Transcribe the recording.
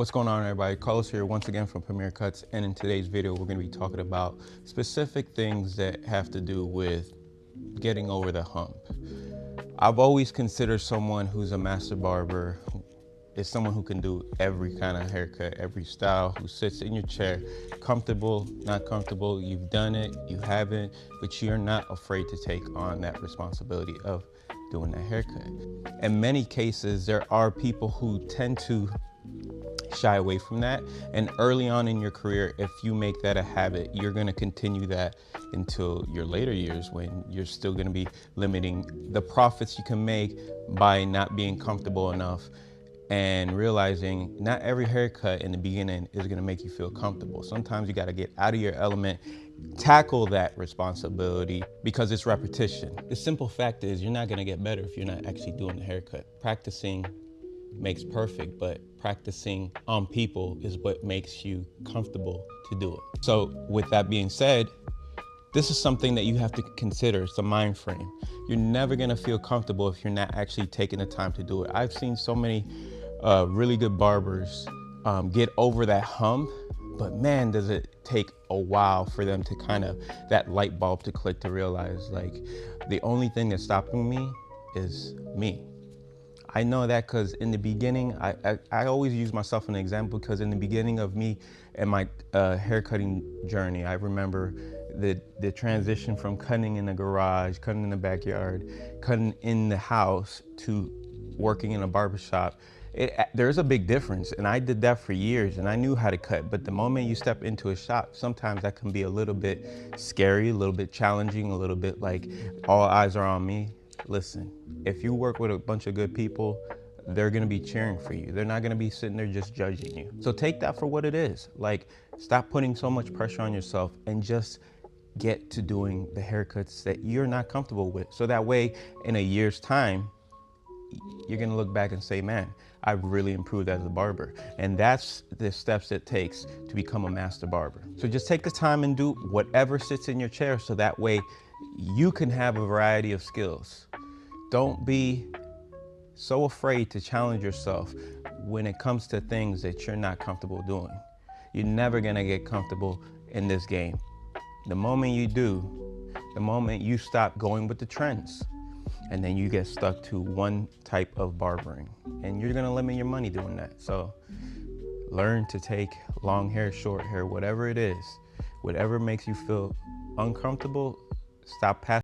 What's going on, everybody? Carlos here once again from Premier Cuts, and in today's video we're going to be talking about specific things that have to do with getting over the hump. I've always considered someone who's a master barber is someone who can do every kind of haircut, every style, who sits in your chair, comfortable, not comfortable, you've done it, you haven't, but you're not afraid to take on that responsibility of doing that haircut. In many cases, there are people who tend to shy away from that, and early on in your career, if you make that a habit, you're going to continue that until your later years, when you're still going to be limiting the profits you can make by not being comfortable enough and realizing not every haircut in the beginning is going to make you feel comfortable. Sometimes you got to get out of your element, tackle that responsibility, because it's repetition. The simple fact is you're not going to get better if you're not actually doing the haircut. Practicing makes perfect, but practicing on people is what makes you comfortable to do it. So with that being said, this is something that you have to consider. It's a mind frame. You're never gonna feel comfortable if you're not actually taking the time to do it. I've seen so many really good barbers get over that hump, but man, does it take a while for them to that light bulb to click, to realize like the only thing that's stopping me is me. I know that because in the beginning, I always use myself as an example, because in the beginning of me and my haircutting journey, I remember the transition from cutting in the garage, cutting in the backyard, cutting in the house, to working in a barbershop. There's a big difference, and I did that for years, and I knew how to cut. But the moment you step into a shop, sometimes that can be a little bit scary, a little bit challenging, a little bit like all eyes are on me. Listen, if you work with a bunch of good people, they're gonna be cheering for you. They're not gonna be sitting there just judging you. So take that for what it is. Like, stop putting so much pressure on yourself and just get to doing the haircuts that you're not comfortable with. So that way, in a year's time, you're gonna look back and say, man, I've really improved as a barber. And that's the steps it takes to become a master barber. So just take the time and do whatever sits in your chair, so that way you can have a variety of skills. Don't be so afraid to challenge yourself when it comes to things that you're not comfortable doing. You're never gonna get comfortable in this game. The moment you do, the moment you stop going with the trends, and then you get stuck to one type of barbering, and you're gonna limit your money doing that. So learn to take long hair, short hair, whatever it is, whatever makes you feel uncomfortable, stop passing